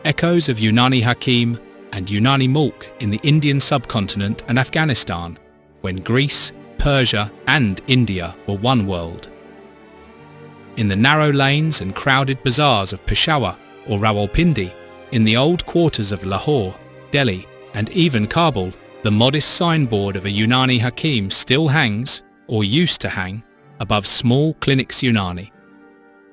echoes of Yūnānī Hakīm and Yūnānī Mulk in the Indian Subcontinent and Afghanistan, when Greece, Persia and India were one world. In the narrow lanes and crowded bazaars of Peshawar or Rawalpindi, in the old quarters of Lahore, Delhi and even Kabul, the modest signboard of a Yūnānī Hakīm still hangs, or used to hang, above small clinics Yūnānī.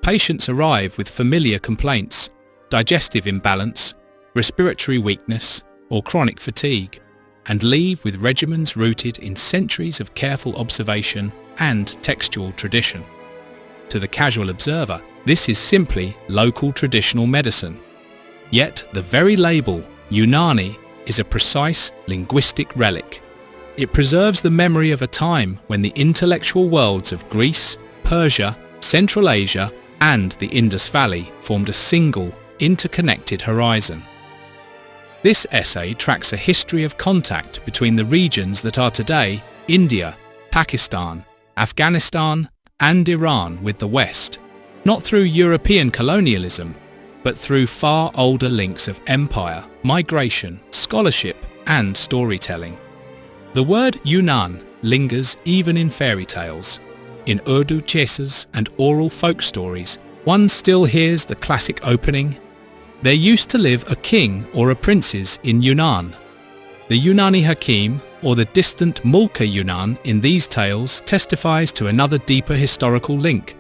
Patients arrive with familiar complaints, digestive imbalance, respiratory weakness or chronic fatigue, and leave with regimens rooted in centuries of careful observation and textual tradition. To the casual observer, this is simply local traditional medicine. Yet the very label, Yūnānī, is a precise linguistic relic. It preserves the memory of a time when the intellectual worlds of Greece, Persia, Central Asia and the Indus Valley formed a single, interconnected horizon. This essay tracks a history of contact between the regions that are today India, Pakistan, Afghanistan and Iran with the West, not through European colonialism, but through far older links of empire, migration, scholarship and storytelling. The word Yūnān lingers even in fairy tales. In Urdu chasas and oral folk stories, one still hears the classic opening, "There used to live a king or a princes in Yūnān." The Yūnānī Hakīm, or the distant Mulkay Yūnān in these tales, testifies to another deeper historical link,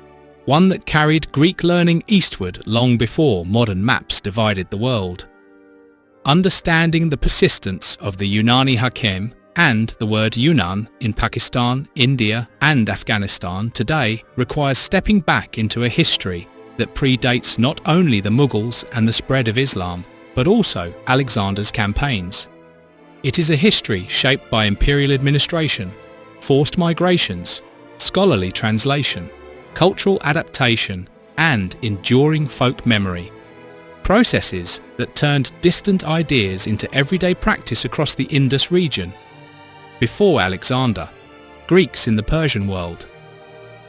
one that carried Greek learning eastward long before modern maps divided the world. Understanding the persistence of the Yūnānī Hakīm and the word Yūnān in Pakistan, India and Afghanistan today requires stepping back into a history that predates not only the Mughals and the spread of Islam, but also Alexander's campaigns. It is a history shaped by imperial administration, forced migrations, scholarly translation, cultural adaptation and enduring folk memory. Processes that turned distant ideas into everyday practice across the Indus region. Before Alexander, Greeks in the Persian world.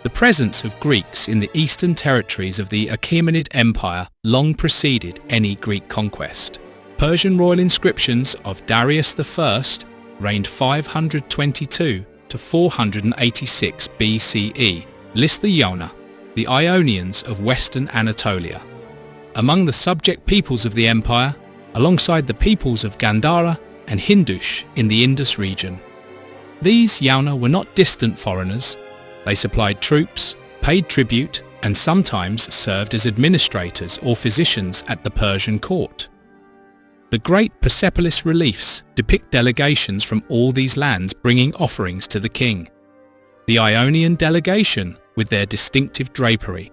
The presence of Greeks in the eastern territories of the Achaemenid Empire long preceded any Greek conquest. Persian royal inscriptions of Darius I reigned 522 to 486 BCE list the Yona, the Ionians of western Anatolia. Among the subject peoples of the empire, alongside the peoples of Gandhara and Indus in the Indus region. These Yauna were not distant foreigners. They supplied troops, paid tribute and sometimes served as administrators or physicians at the Persian court. The great Persepolis reliefs depict delegations from all these lands bringing offerings to the king. The Ionian delegation with their distinctive drapery,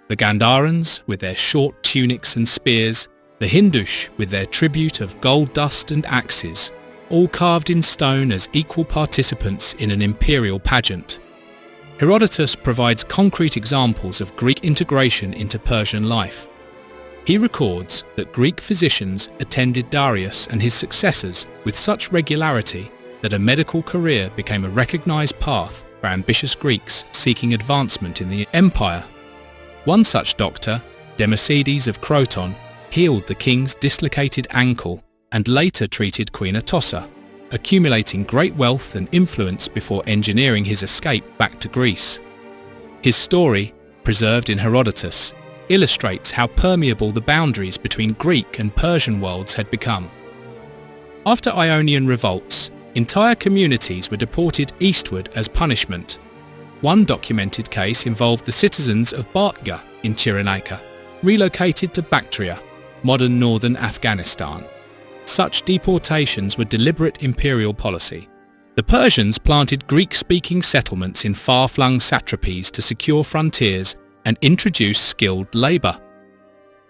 the Gandharans with their short tunics and spears, the Indus with their tribute of gold dust and axes, all carved in stone as equal participants in an imperial pageant. Herodotus provides concrete examples of Greek integration into Persian life. He records that Greek physicians attended Darius and his successors with such regularity that a medical career became a recognized path for ambitious Greeks seeking advancement in the empire. One such doctor, Democedes of Croton, healed the king's dislocated ankle and later treated Queen Atossa, accumulating great wealth and influence before engineering his escape back to Greece. His story, preserved in Herodotus, illustrates how permeable the boundaries between Greek and Persian worlds had become. After Ionian revolts, entire communities were deported eastward as punishment. One documented case involved the citizens of Bartga in Cyrenaica, relocated to Bactria, modern northern Afghanistan. Such deportations were deliberate imperial policy. The Persians planted Greek-speaking settlements in far-flung satrapies to secure frontiers and introduce skilled labour.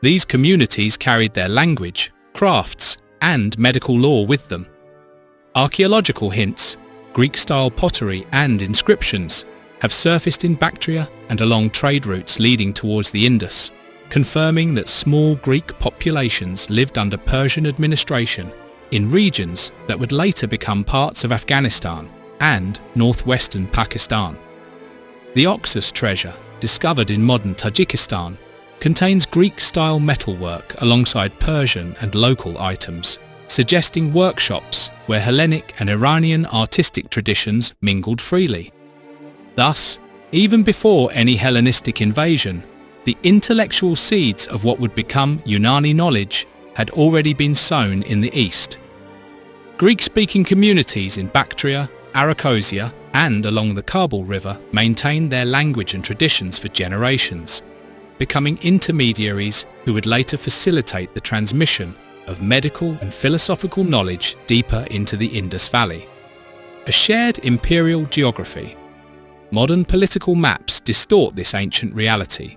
These communities carried their language, crafts and medical law with them. Archaeological hints, Greek-style pottery and inscriptions have surfaced in Bactria and along trade routes leading towards the Indus, confirming that small Greek populations lived under Persian administration in regions that would later become parts of Afghanistan and northwestern Pakistan. The Oxus treasure, discovered in modern Tajikistan, contains Greek-style metalwork alongside Persian and local items, suggesting workshops where Hellenic and Iranian artistic traditions mingled freely. Thus, even before any Hellenistic invasion, the intellectual seeds of what would become Yūnānī knowledge had already been sown in the East. Greek-speaking communities in Bactria, Arachosia, and along the Kabul River maintained their language and traditions for generations, becoming intermediaries who would later facilitate the transmission of medical and philosophical knowledge deeper into the Indus Valley. A shared imperial geography. Modern political maps distort this ancient reality.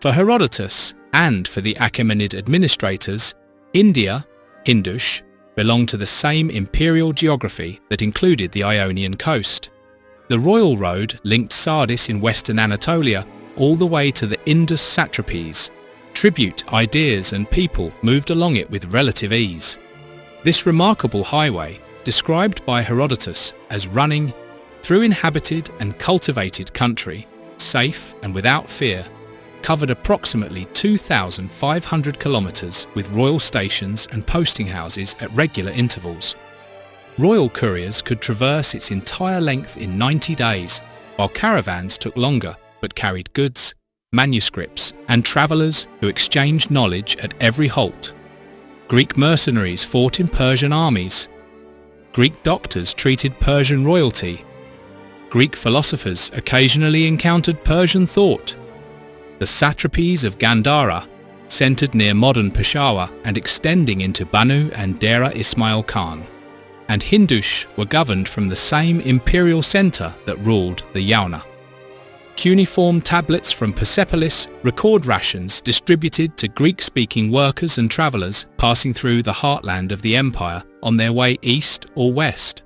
For Herodotus and for the Achaemenid administrators, India, Indus, belonged to the same imperial geography that included the Ionian coast. The royal road linked Sardis in western Anatolia all the way to the Indus satrapies. Tribute, ideas and people moved along it with relative ease. This remarkable highway, described by Herodotus as running through inhabited and cultivated country, safe and without fear, covered approximately 2,500 kilometres with royal stations and posting houses at regular intervals. Royal couriers could traverse its entire length in 90 days, while caravans took longer but carried goods, manuscripts and travellers who exchanged knowledge at every halt. Greek mercenaries fought in Persian armies. Greek doctors treated Persian royalty. Greek philosophers occasionally encountered Persian thought. The satrapies of Gandhara, centred near modern Peshawar and extending into Banu and Dera Ismail Khan, and Hindus were governed from the same imperial centre that ruled the Yāna. Cuneiform tablets from Persepolis record rations distributed to Greek-speaking workers and travellers passing through the heartland of the empire on their way east or west.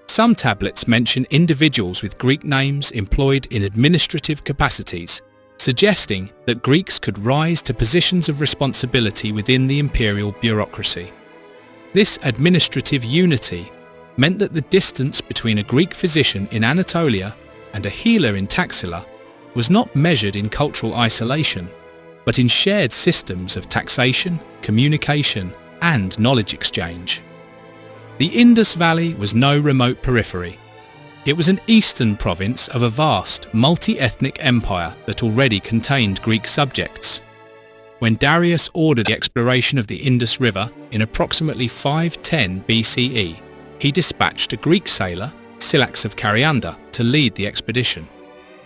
Some tablets mention individuals with Greek names employed in administrative capacities, suggesting that Greeks could rise to positions of responsibility within the imperial bureaucracy. This administrative unity meant that the distance between a Greek physician in Anatolia and a healer in Taxila was not measured in cultural isolation, but in shared systems of taxation, communication, and knowledge exchange. The Indus Valley was no remote periphery. It was an eastern province of a vast, multi-ethnic empire that already contained Greek subjects. When Darius ordered the exploration of the Indus River in approximately 510 BCE, he dispatched a Greek sailor, Scylax of Carianda, to lead the expedition.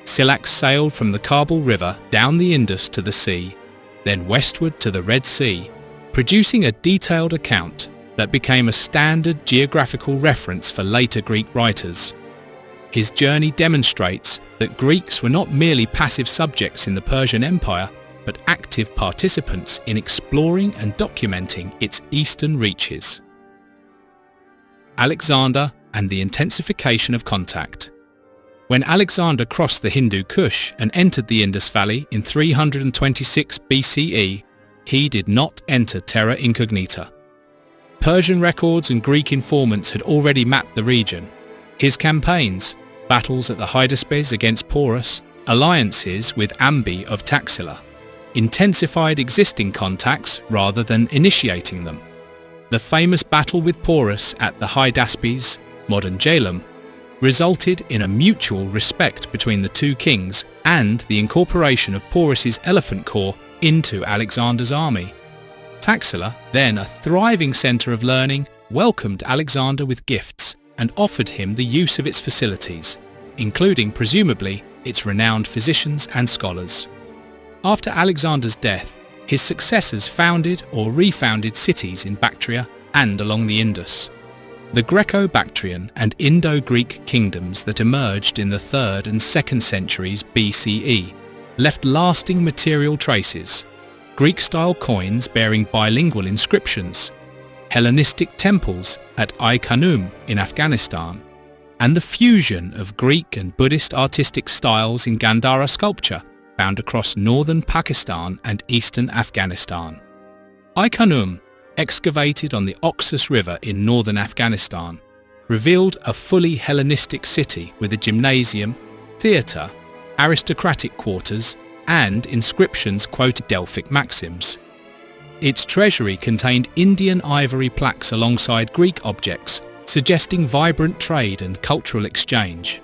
Scylax sailed from the Kabul River down the Indus to the sea, then westward to the Red Sea, producing a detailed account that became a standard geographical reference for later Greek writers. His journey demonstrates that Greeks were not merely passive subjects in the Persian Empire, but active participants in exploring and documenting its eastern reaches. Alexander and the intensification of contact. When Alexander crossed the Hindu Kush and entered the Indus Valley in 326 BCE, he did not enter terra incognita. Persian records and Greek informants had already mapped the region. His campaigns, battles at the Hydaspes against Porus, alliances with Ambi of Taxila, intensified existing contacts rather than initiating them. The famous battle with Porus at the Hydaspes, modern Jhelum, resulted in a mutual respect between the two kings and the incorporation of Porus's elephant corps into Alexander's army. Taxila, then a thriving centre of learning, welcomed Alexander with gifts and offered him the use of its facilities, including presumably its renowned physicians and scholars. After Alexander's death, his successors founded or refounded cities in Bactria and along the Indus. The Greco-Bactrian and Indo-Greek kingdoms that emerged in the 3rd and 2nd centuries BCE left lasting material traces: Greek-style coins bearing bilingual inscriptions, Hellenistic temples at Ai-Khanum in Afghanistan, and the fusion of Greek and Buddhist artistic styles in Gandhara sculpture found across northern Pakistan and eastern Afghanistan. Ai-Khanum, excavated on the Oxus River in northern Afghanistan, revealed a fully Hellenistic city with a gymnasium, theatre, aristocratic quarters, and inscriptions quoted Delphic maxims. Its treasury contained Indian ivory plaques alongside Greek objects, suggesting vibrant trade and cultural exchange.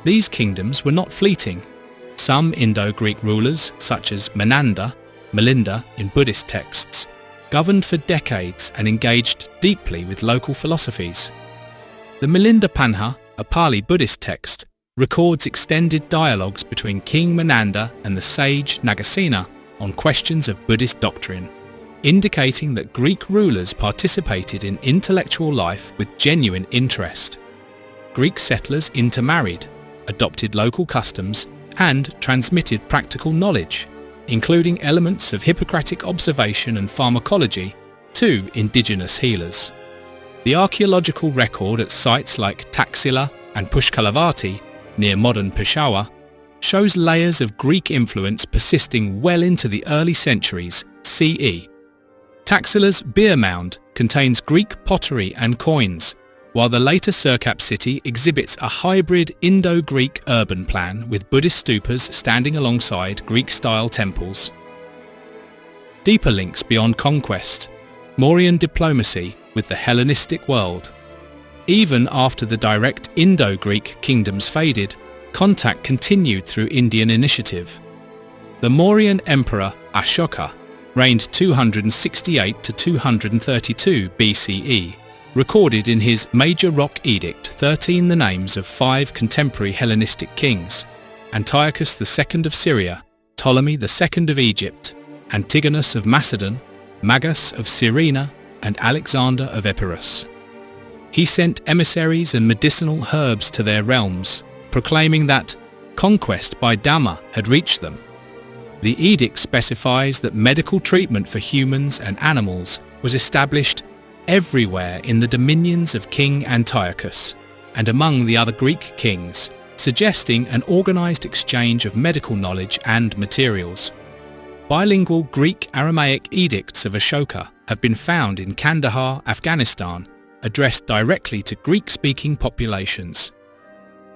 These kingdoms were not fleeting. Some Indo-Greek rulers, such as Menander, Milinda in Buddhist texts, governed for decades and engaged deeply with local philosophies. The Milinda Panha, a Pali Buddhist text, records extended dialogues between King Menander and the sage Nagasena on questions of Buddhist doctrine, indicating that Greek rulers participated in intellectual life with genuine interest. Greek settlers intermarried, adopted local customs, and transmitted practical knowledge, including elements of Hippocratic observation and pharmacology, to indigenous healers. The archaeological record at sites like Taxila and Pushkalavati, near modern Peshawar, shows layers of Greek influence persisting well into the early centuries CE. Taxila's beer mound contains Greek pottery and coins, while the later Sirkap city exhibits a hybrid Indo-Greek urban plan with Buddhist stupas standing alongside Greek-style temples. Deeper links beyond conquest, Mauryan diplomacy with the Hellenistic world. Even after the direct Indo-Greek kingdoms faded, contact continued through Indian initiative. The Mauryan emperor Ashoka reigned 268 to 232 BCE, recorded in his Major Rock Edict 13 the names of 5 contemporary Hellenistic kings: Antiochus II of Syria, Ptolemy II of Egypt, Antigonus of Macedon, Magas of Cyrene, and Alexander of Epirus. He sent emissaries and medicinal herbs to their realms, proclaiming that conquest by Dhamma had reached them. The edict specifies that medical treatment for humans and animals was established everywhere in the dominions of King Antiochus and among the other Greek kings, suggesting an organized exchange of medical knowledge and materials. Bilingual Greek-Aramaic edicts of Ashoka have been found in Kandahar, Afghanistan, addressed directly to Greek-speaking populations.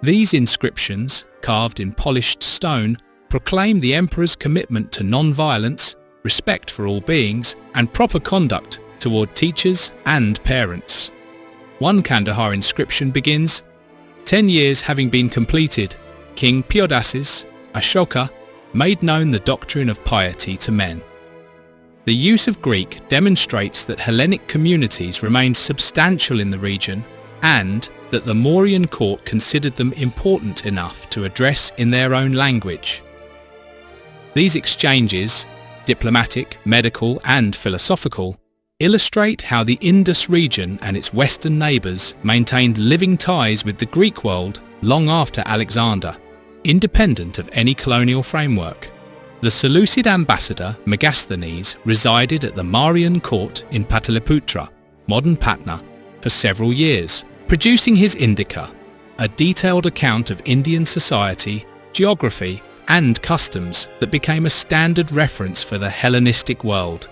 These inscriptions, carved in polished stone, proclaim the emperor's commitment to non-violence, respect for all beings, and proper conduct toward teachers and parents. One Kandahar inscription begins, 10 years having been completed, King Pyodasis, Ashoka, made known the doctrine of piety to men. The use of Greek demonstrates that Hellenic communities remained substantial in the region and that the Mauryan court considered them important enough to address in their own language. These exchanges, diplomatic, medical, and philosophical, illustrate how the Indus region and its western neighbours maintained living ties with the Greek world long after Alexander, independent of any colonial framework. The Seleucid ambassador Megasthenes resided at the Mauryan court in Pataliputra, modern Patna, for several years, producing his Indica, a detailed account of Indian society, geography, and customs that became a standard reference for the Hellenistic world.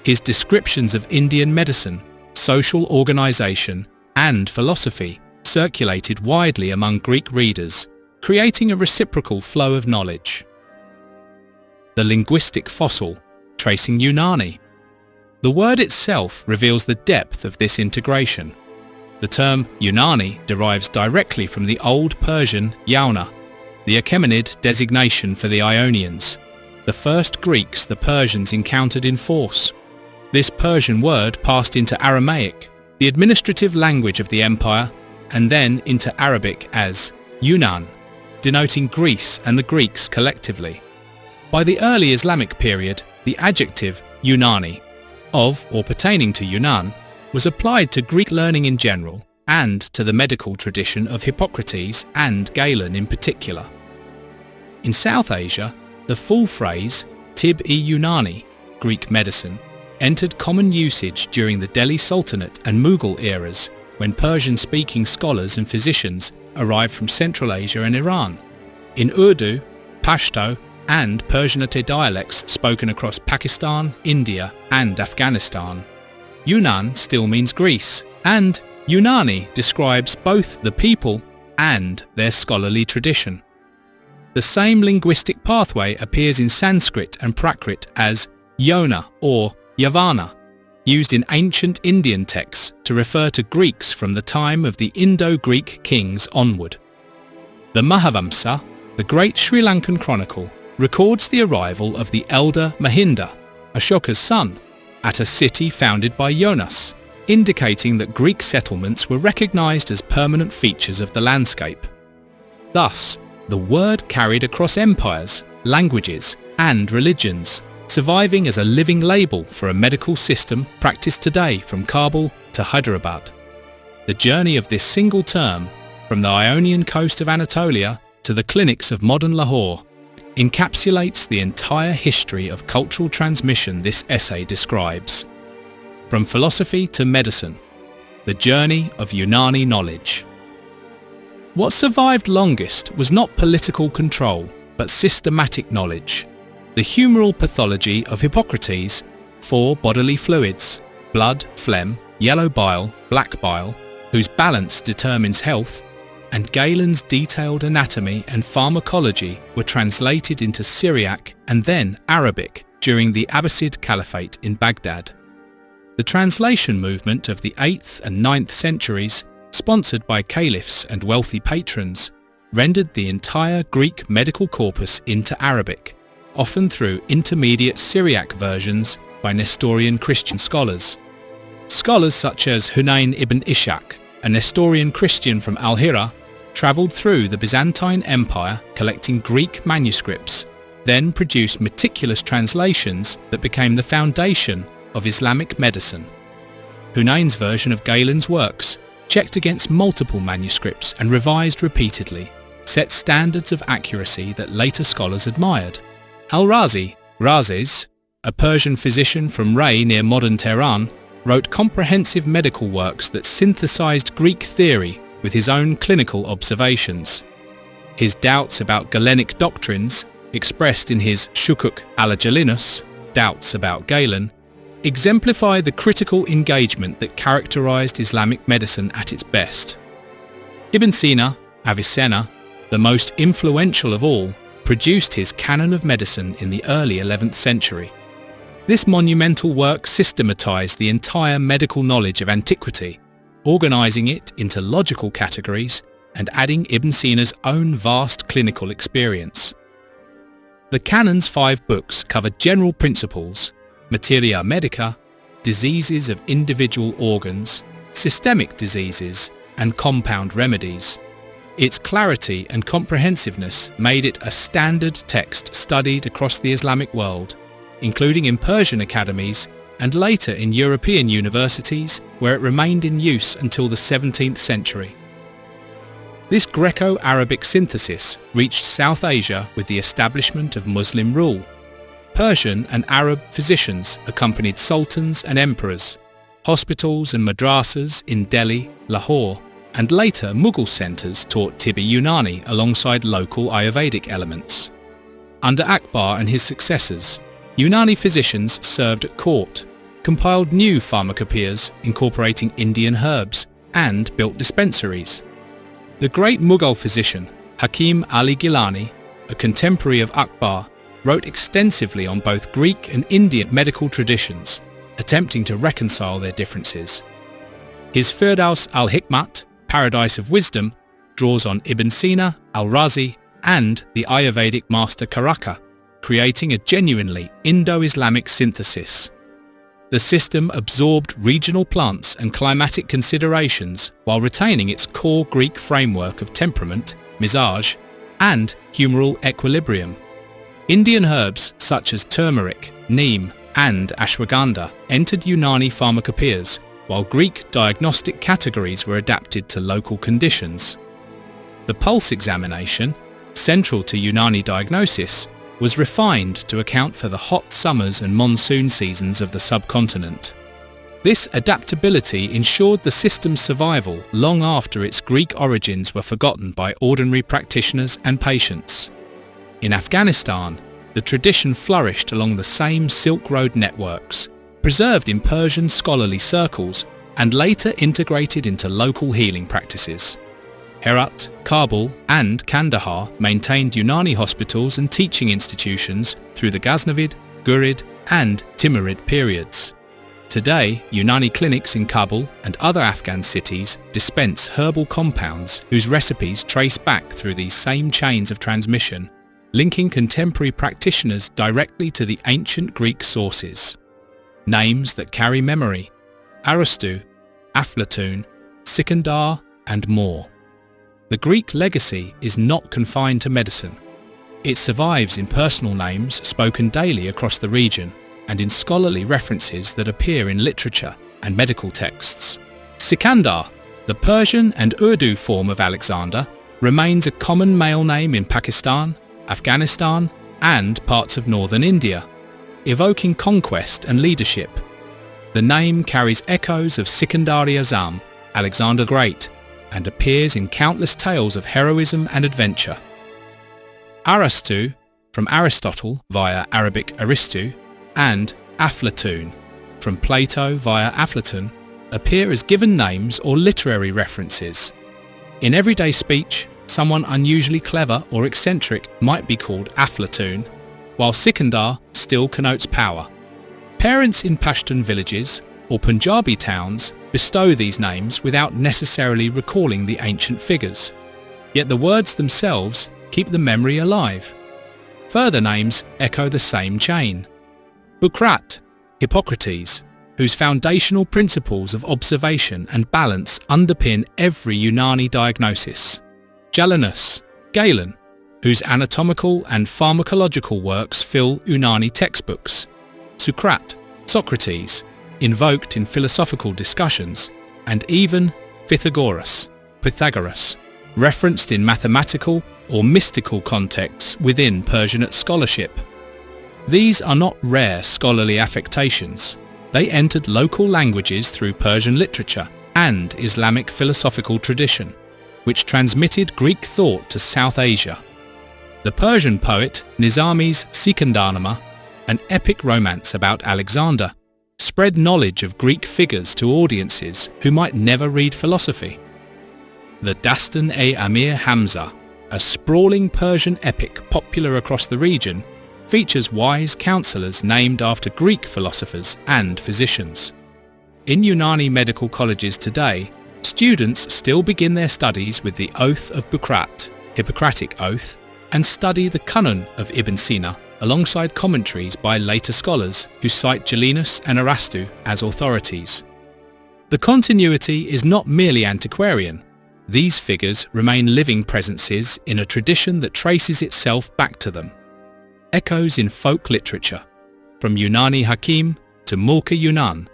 His descriptions of Indian medicine, social organization, and philosophy circulated widely among Greek readers, creating a reciprocal flow of knowledge. The linguistic fossil, tracing Yūnānī. The word itself reveals the depth of this integration. The term Yūnānī derives directly from the Old Persian Yauna, the Achaemenid designation for the Ionians, the first Greeks the Persians encountered in force. This Persian word passed into Aramaic, the administrative language of the empire, and then into Arabic as Yūnān, denoting Greece and the Greeks collectively. By the early Islamic period, the adjective Yūnānī, of or pertaining to Yunnan, was applied to Greek learning in general and to the medical tradition of Hippocrates and Galen in particular. In South Asia, the full phrase Tib-i-Yūnānī, Greek medicine, entered common usage during the Delhi Sultanate and Mughal eras, when Persian-speaking scholars and physicians arrived from Central Asia and Iran. In Urdu, Pashto, and Persianate dialects spoken across Pakistan, India, and Afghanistan, Yunnan still means Greece, and Yūnānī describes both the people and their scholarly tradition. The same linguistic pathway appears in Sanskrit and Prakrit as Yona or Yavana, used in ancient Indian texts to refer to Greeks from the time of the Indo-Greek kings onward. The Mahavamsa, the great Sri Lankan chronicle, records the arrival of the elder Mahinda, Ashoka's son, at a city founded by Jonas, indicating that Greek settlements were recognized as permanent features of the landscape. Thus, the word carried across empires, languages, and religions, surviving as a living label for a medical system practiced today from Kabul to Hyderabad. The journey of this single term, from the Ionian coast of Anatolia to the clinics of modern Lahore, encapsulates the entire history of cultural transmission this essay describes. From philosophy to medicine, the journey of Yūnānī knowledge. What survived longest was not political control, but systematic knowledge. The humoral pathology of Hippocrates, 4 bodily fluids, blood, phlegm, yellow bile, black bile, whose balance determines health, and Galen's detailed anatomy and pharmacology were translated into Syriac and then Arabic during the Abbasid Caliphate in Baghdad. The translation movement of the 8th and 9th centuries, sponsored by caliphs and wealthy patrons, rendered the entire Greek medical corpus into Arabic, often through intermediate Syriac versions by Nestorian Christian scholars. Scholars such as Hunayn ibn Ishaq, a Nestorian Christian from Al-Hira, travelled through the Byzantine Empire collecting Greek manuscripts, then produced meticulous translations that became the foundation of Islamic medicine. Hunayn's version of Galen's works, checked against multiple manuscripts and revised repeatedly, set standards of accuracy that later scholars admired. Al-Razi, Rhazes, a Persian physician from Ray near modern Tehran, wrote comprehensive medical works that synthesized Greek theory with his own clinical observations. His doubts about Galenic doctrines, expressed in his Shukuk al-Jalinus, Doubts about Galen, exemplify the critical engagement that characterized Islamic medicine at its best. Ibn Sina, Avicenna, the most influential of all, produced his Canon of Medicine in the early 11th century. This monumental work systematized the entire medical knowledge of antiquity, organizing it into logical categories and adding Ibn Sina's own vast clinical experience. The Canon's 5 books cover general principles, materia medica, diseases of individual organs, systemic diseases, and compound remedies. Its clarity and comprehensiveness made it a standard text studied across the Islamic world, including in Persian academies and later in European universities, where it remained in use until the 17th century. This Greco-Arabic synthesis reached South Asia with the establishment of Muslim rule. Persian and Arab physicians accompanied sultans and emperors. Hospitals and madrasas in Delhi, Lahore, and later Mughal centres taught Tibbi Yūnānī alongside local Ayurvedic elements. Under Akbar and his successors, Yūnānī physicians served at court, compiled new pharmacopoeias incorporating Indian herbs, and built dispensaries. The great Mughal physician, Hakim Ali Gilani, a contemporary of Akbar, wrote extensively on both Greek and Indian medical traditions, attempting to reconcile their differences. His Firdaus al-Hikmat, Paradise of Wisdom, draws on Ibn Sina, al-Razi, and the Ayurvedic master Karaka, creating a genuinely Indo-Islamic synthesis. The system absorbed regional plants and climatic considerations while retaining its core Greek framework of temperament, mizaj, and humoral equilibrium. Indian herbs such as turmeric, neem, and ashwagandha entered Yūnānī pharmacopoeias, while Greek diagnostic categories were adapted to local conditions. The pulse examination, central to Yūnānī diagnosis, was refined to account for the hot summers and monsoon seasons of the subcontinent. This adaptability ensured the system's survival long after its Greek origins were forgotten by ordinary practitioners and patients. In Afghanistan, the tradition flourished along the same Silk Road networks, preserved in Persian scholarly circles and later integrated into local healing practices. Herat, Kabul and Kandahar maintained Yūnānī hospitals and teaching institutions through the Ghaznavid, Ghurid and Timurid periods. Today, Yūnānī clinics in Kabul and other Afghan cities dispense herbal compounds whose recipes trace back through these same chains of transmission, linking contemporary practitioners directly to the ancient Greek sources. Names that carry memory: Aristu, Aflatun, Sikandar and more. The Greek legacy is not confined to medicine. It survives in personal names spoken daily across the region and in scholarly references that appear in literature and medical texts. Sikandar, the Persian and Urdu form of Alexander, remains a common male name in Pakistan, Afghanistan and parts of northern India, evoking conquest and leadership. The name carries echoes of Sikandar-i-Azam, Alexander Great, and appears in countless tales of heroism and adventure. Aristu, from Aristotle via Arabic Aristu, and Aflatun, from Plato via Aflatun, appear as given names or literary references. In everyday speech, someone unusually clever or eccentric might be called Aflatun, while Sikandar still connotes power. Parents in Pashtun villages or Punjabi towns bestow these names without necessarily recalling the ancient figures, yet the words themselves keep the memory alive. Further names echo the same chain. Bukrat, Hippocrates, whose foundational principles of observation and balance underpin every Yūnānī diagnosis. Jalanus, Galen, whose anatomical and pharmacological works fill Yūnānī textbooks. Sukrat, Socrates, invoked in philosophical discussions, and even Pythagoras, referenced in mathematical or mystical contexts within Persianate scholarship. These are not rare scholarly affectations. They entered local languages through Persian literature and Islamic philosophical tradition, which transmitted Greek thought to South Asia. The Persian poet Nizami's Sikandarnama, an epic romance about Alexander, spread knowledge of Greek figures to audiences who might never read philosophy. The Dastan-e-Amir Hamza, a sprawling Persian epic popular across the region, features wise counsellors named after Greek philosophers and physicians. In Yūnānī medical colleges today, students still begin their studies with the Oath of Bukrat, Hippocratic Oath, and study the Canon of Ibn Sina alongside commentaries by later scholars who cite Jalinus and Arastu as authorities. The continuity is not merely antiquarian. These figures remain living presences in a tradition that traces itself back to them. Echoes in folk literature, from Yūnānī Hakīm to Mulkay Yūnān.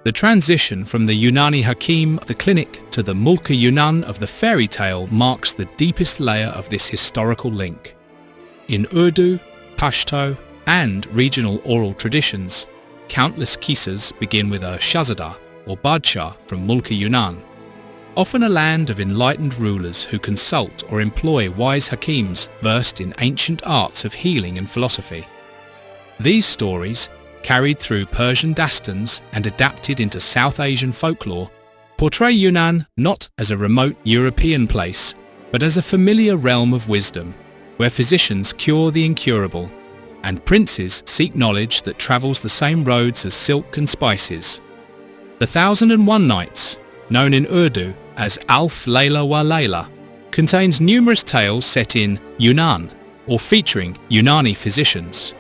The transition from the Yūnānī Hakīm of the clinic to the Mulkay Yūnān of the fairy tale marks the deepest layer of this historical link. In Urdu, Pashto and regional oral traditions, countless qissas begin with a Shahzada or Badshah from Mulkay Yūnān, often a land of enlightened rulers who consult or employ wise hakims versed in ancient arts of healing and philosophy. These stories, carried through Persian dastans and adapted into South Asian folklore, portray Yūnān not as a remote European place, but as a familiar realm of wisdom, where physicians cure the incurable, and princes seek knowledge that travels the same roads as silk and spices. The 1001 Nights, known in Urdu as Alf Layla wa Layla, contains numerous tales set in Yūnān or featuring Yūnānī physicians.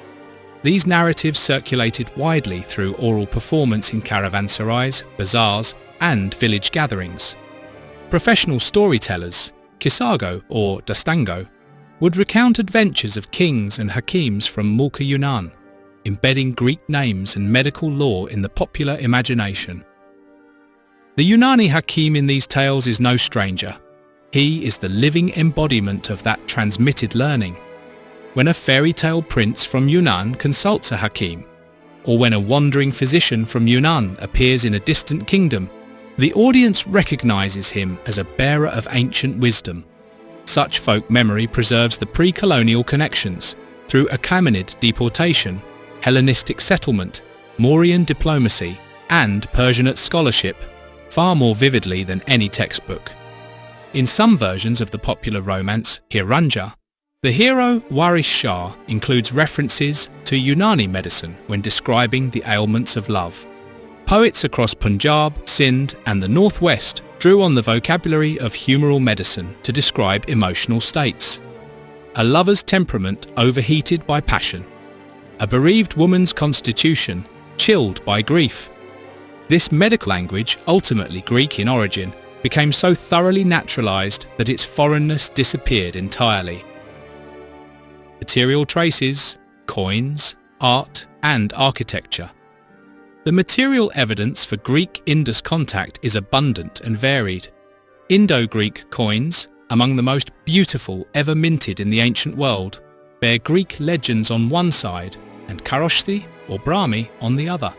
These narratives circulated widely through oral performance in caravanserais, bazaars and village gatherings. Professional storytellers, Kisago or Dastango, would recount adventures of kings and hakims from Mulkay Yūnān, embedding Greek names and medical lore in the popular imagination. The Yūnānī Hakīm in these tales is no stranger. He is the living embodiment of that transmitted learning. When a fairy tale prince from Yūnān consults a hakim, or when a wandering physician from Yūnān appears in a distant kingdom, the audience recognizes him as a bearer of ancient wisdom. Such folk memory preserves the pre-colonial connections through Achaemenid deportation, Hellenistic settlement, Mauryan diplomacy, and Persianate scholarship far more vividly than any textbook. In some versions of the popular romance Hiranja, the hero Waris Shah includes references to Yūnānī medicine when describing the ailments of love. Poets across Punjab, Sindh and the northwest drew on the vocabulary of humoral medicine to describe emotional states. A lover's temperament overheated by passion. A bereaved woman's constitution chilled by grief. This medical language, ultimately Greek in origin, became so thoroughly naturalized that its foreignness disappeared entirely. Material traces, coins, art and architecture. The material evidence for Greek-Indus contact is abundant and varied. Indo-Greek coins, among the most beautiful ever minted in the ancient world, bear Greek legends on one side and Kharoshthi or Brahmi on the other.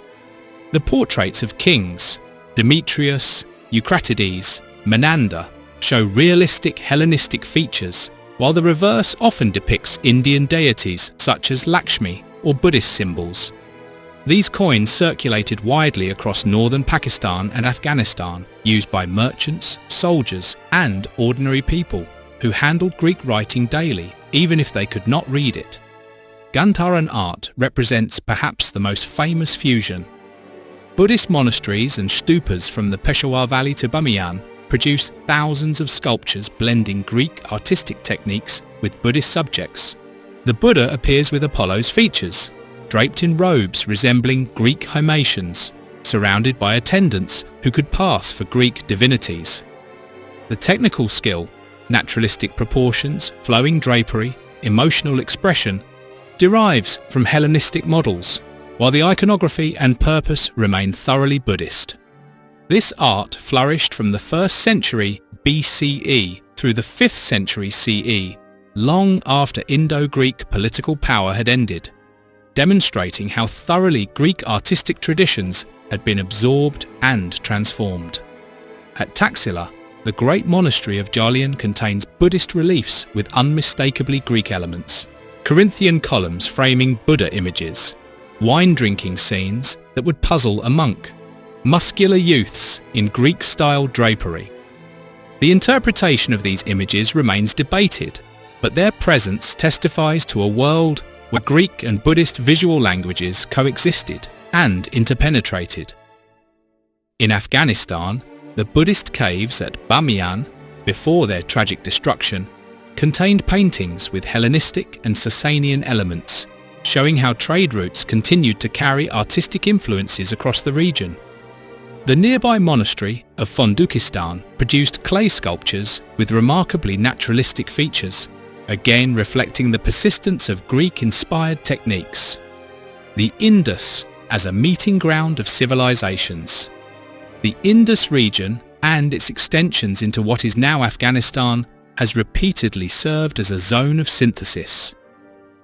The portraits of kings, Demetrius, Eucratides, Menander, show realistic Hellenistic features, while the reverse often depicts Indian deities such as Lakshmi or Buddhist symbols. These coins circulated widely across northern Pakistan and Afghanistan, used by merchants, soldiers and ordinary people who handled Greek writing daily, even if they could not read it. Gandharan art represents perhaps the most famous fusion. Buddhist monasteries and stupas from the Peshawar Valley to Bamiyan produced thousands of sculptures blending Greek artistic techniques with Buddhist subjects. The Buddha appears with Apollo's features, draped in robes resembling Greek Himatians, surrounded by attendants who could pass for Greek divinities. The technical skill, naturalistic proportions, flowing drapery, emotional expression, derives from Hellenistic models, while the iconography and purpose remain thoroughly Buddhist. This art flourished from the 1st century BCE through the 5th century CE, long after Indo-Greek political power had ended, demonstrating how thoroughly Greek artistic traditions had been absorbed and transformed. At Taxila, the great monastery of Jolyon contains Buddhist reliefs with unmistakably Greek elements, Corinthian columns framing Buddha images, wine-drinking scenes that would puzzle a monk, muscular youths in Greek-style drapery. The interpretation of these images remains debated, but their presence testifies to a world where Greek and Buddhist visual languages coexisted and interpenetrated. In Afghanistan, the Buddhist caves at Bamiyan, before their tragic destruction, contained paintings with Hellenistic and Sasanian elements, showing how trade routes continued to carry artistic influences across the region. The nearby monastery of Fondukistan produced clay sculptures with remarkably naturalistic features, again reflecting the persistence of Greek-inspired techniques. The Indus as a meeting ground of civilizations. The Indus region and its extensions into what is now Afghanistan has repeatedly served as a zone of synthesis.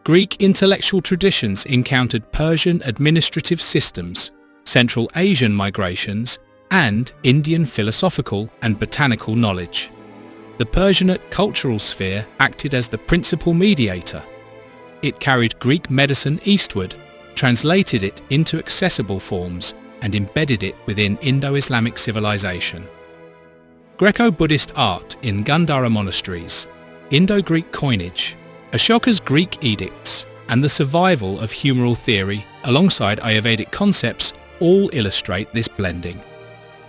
Greek intellectual traditions encountered Persian administrative systems, Central Asian migrations, and Indian philosophical and botanical knowledge. The Persianate cultural sphere acted as the principal mediator. It carried Greek medicine eastward, translated it into accessible forms, and embedded it within Indo-Islamic civilization. Greco-Buddhist art in Gandhara monasteries, Indo-Greek coinage, Ashoka's Greek edicts, and the survival of humoral theory alongside Ayurvedic concepts all illustrate this blending.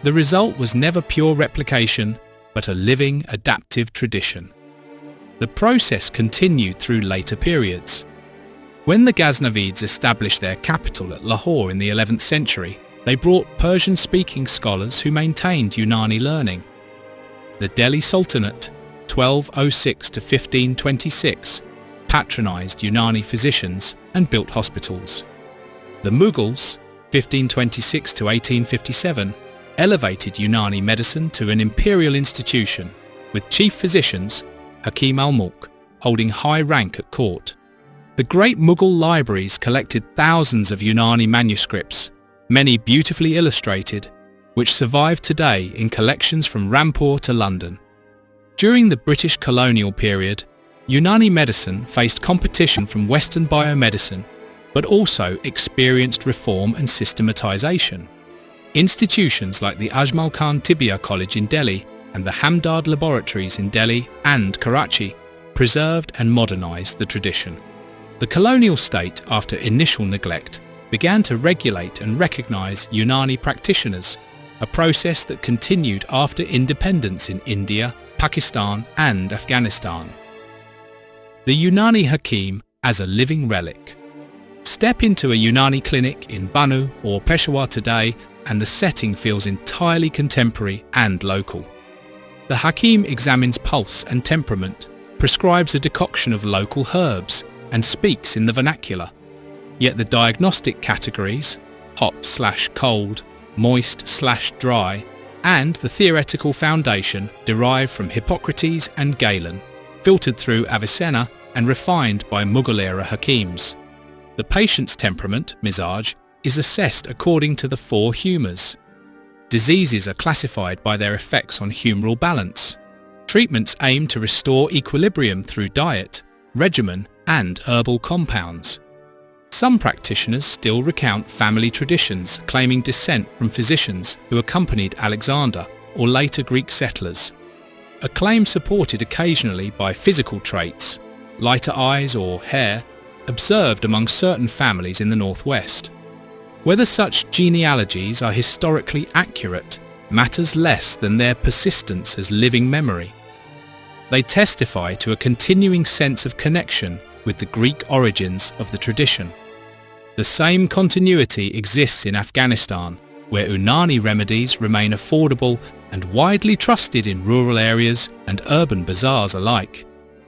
The result was never pure replication, but a living, adaptive tradition. The process continued through later periods. When the Ghaznavids established their capital at Lahore in the 11th century, they brought Persian-speaking scholars who maintained Yūnānī learning. The Delhi Sultanate, 1206 to 1526, patronized Yūnānī physicians and built hospitals. The Mughals, 1526 to 1857, elevated Yūnānī medicine to an imperial institution, with chief physicians, Hakīm Mulkay, holding high rank at court. The great Mughal libraries collected thousands of Yūnānī manuscripts, many beautifully illustrated, which survive today in collections from Rampur to London. During the British colonial period, Yūnānī medicine faced competition from Western biomedicine, but also experienced reform and systematization. Institutions like the Ajmal Khan Tibbiya College in Delhi and the Hamdard laboratories in Delhi and Karachi preserved and modernised the tradition. The colonial state, after initial neglect, began to regulate and recognise Yūnānī practitioners, a process that continued after independence in India, Pakistan and Afghanistan. The Yūnānī Hakīm as a living relic. Step into a Yūnānī clinic in Bannu or Peshawar today and the setting feels entirely contemporary and local. The Hakīm examines pulse and temperament, prescribes a decoction of local herbs and speaks in the vernacular. Yet the diagnostic categories, hot/cold, moist/dry, and the theoretical foundation derived from Hippocrates and Galen, filtered through Avicenna and refined by Mughal-era Hakims. The patient's temperament, mizaj, is assessed according to the 4 humours. Diseases are classified by their effects on humoral balance. Treatments aim to restore equilibrium through diet, regimen and herbal compounds. Some practitioners still recount family traditions claiming descent from physicians who accompanied Alexander or later Greek settlers. A claim supported occasionally by physical traits, lighter eyes or hair, observed among certain families in the northwest. Whether such genealogies are historically accurate matters less than their persistence as living memory. They testify to a continuing sense of connection with the Greek origins of the tradition. The same continuity exists in Afghanistan, where Yūnānī remedies remain affordable and widely trusted in rural areas and urban bazaars alike.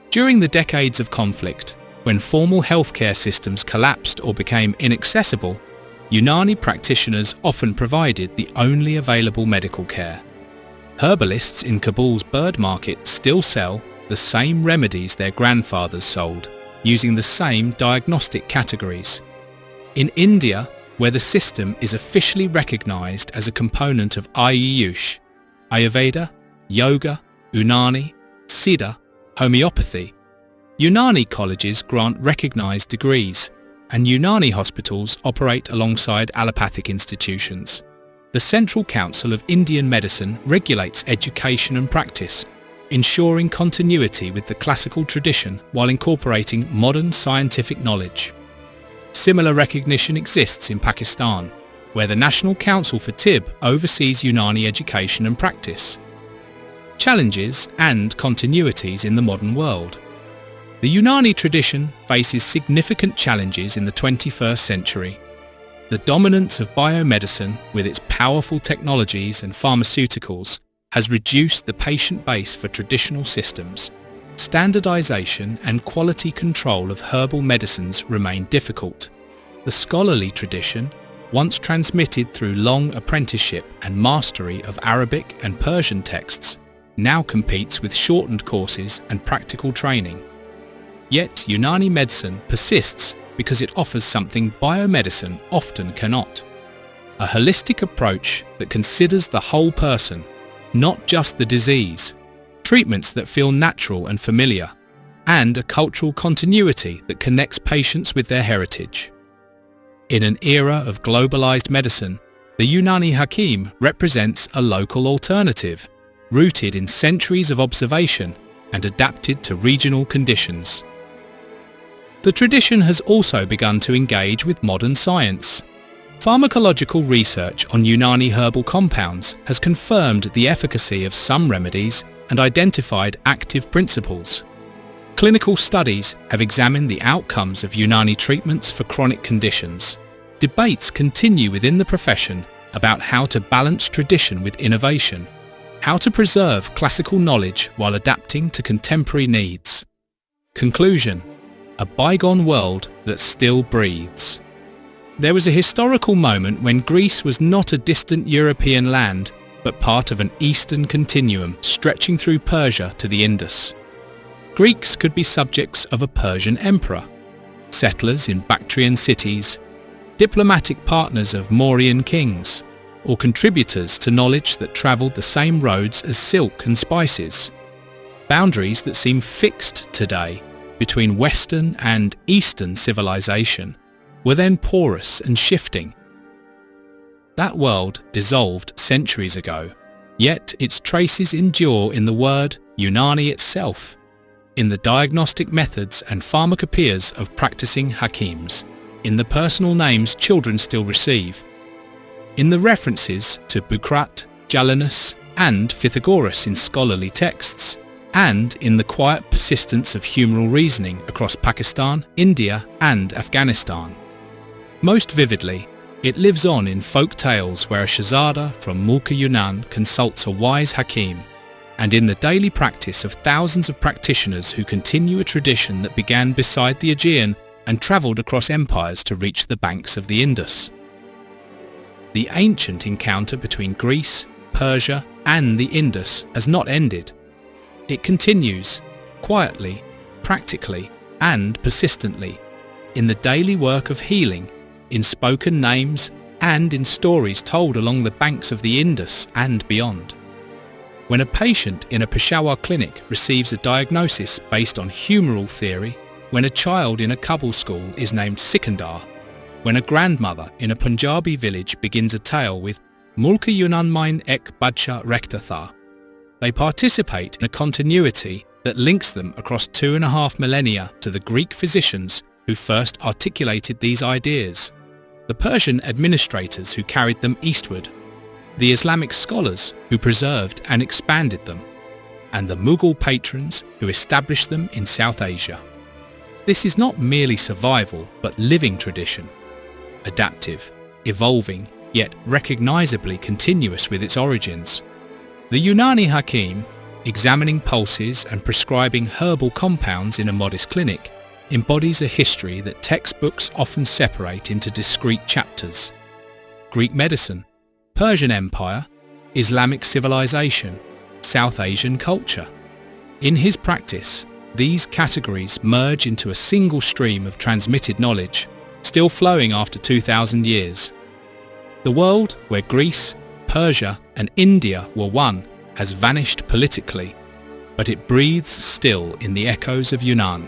During the decades of conflict, when formal healthcare systems collapsed or became inaccessible, Yūnānī practitioners often provided the only available medical care. Herbalists in Kabul's bird market still sell the same remedies their grandfathers sold, using the same diagnostic categories. In India, where the system is officially recognized as a component of Ayush, Ayurveda, Yoga, Yūnānī, Siddha, homeopathy, Yūnānī colleges grant recognized degrees, and Yūnānī hospitals operate alongside allopathic institutions. The Central Council of Indian Medicine regulates education and practice, ensuring continuity with the classical tradition while incorporating modern scientific knowledge. Similar recognition exists in Pakistan, where the National Council for Tibb oversees Yūnānī education and practice. Challenges and continuities in the modern world. The Yūnānī tradition faces significant challenges in the 21st century. The dominance of biomedicine, with its powerful technologies and pharmaceuticals, has reduced the patient base for traditional systems. Standardization and quality control of herbal medicines remain difficult. The scholarly tradition, once transmitted through long apprenticeship and mastery of Arabic and Persian texts, now competes with shortened courses and practical training. Yet Yūnānī medicine persists because it offers something biomedicine often cannot. A holistic approach that considers the whole person, not just the disease, treatments that feel natural and familiar, and a cultural continuity that connects patients with their heritage. In an era of globalized medicine, the Yūnānī Hakīm represents a local alternative, rooted in centuries of observation and adapted to regional conditions. The tradition has also begun to engage with modern science. Pharmacological research on Yūnānī herbal compounds has confirmed the efficacy of some remedies and identified active principles. Clinical studies have examined the outcomes of Yūnānī treatments for chronic conditions. Debates continue within the profession about how to balance tradition with innovation, how to preserve classical knowledge while adapting to contemporary needs. Conclusion: a bygone world that still breathes. There was a historical moment when Greece was not a distant European land, but part of an eastern continuum stretching through Persia to the Indus. Greeks could be subjects of a Persian emperor, settlers in Bactrian cities, diplomatic partners of Mauryan kings, or contributors to knowledge that travelled the same roads as silk and spices. Boundaries that seem fixed today between Western and Eastern civilization were then porous and shifting. That world dissolved centuries ago, Yet its traces endure in the word Yūnānī itself, in the diagnostic methods and pharmacopoeias of practicing hakims, in the personal names children still receive, in the references to Bucrat, Jalinus and Pythagoras in scholarly texts, and in the quiet persistence of humoral reasoning across Pakistan, India and Afghanistan. Most vividly, it lives on in folk tales where a Shahzada from Mulkay Yūnān consults a wise hakim, and in the daily practice of thousands of practitioners who continue a tradition that began beside the Aegean and travelled across empires to reach the banks of the Indus. The ancient encounter between Greece, Persia and the Indus has not ended. It continues, quietly, practically and persistently, in the daily work of healing, in spoken names and in stories told along the banks of the Indus and beyond. When a patient in a Peshawar clinic receives a diagnosis based on humoral theory, when a child in a Kabul school is named Sikandar, when a grandmother in a Punjabi village begins a tale with Mulkay Yūnān mein ek badshah rekhta tha, they participate in a continuity that links them across 2.5 millennia to the Greek physicians who first articulated these ideas, the Persian administrators who carried them eastward, the Islamic scholars who preserved and expanded them, and the Mughal patrons who established them in South Asia. This is not merely survival but living tradition, adaptive, evolving, yet recognisably continuous with its origins. The Yūnānī Hakīm, examining pulses and prescribing herbal compounds in a modest clinic, embodies a history that textbooks often separate into discrete chapters. Greek medicine, Persian Empire, Islamic civilization, South Asian culture. In his practice, these categories merge into a single stream of transmitted knowledge, still flowing after 2,000 years. The world where Greece, Persia and India were one has vanished politically, but it breathes still in the echoes of Yūnān.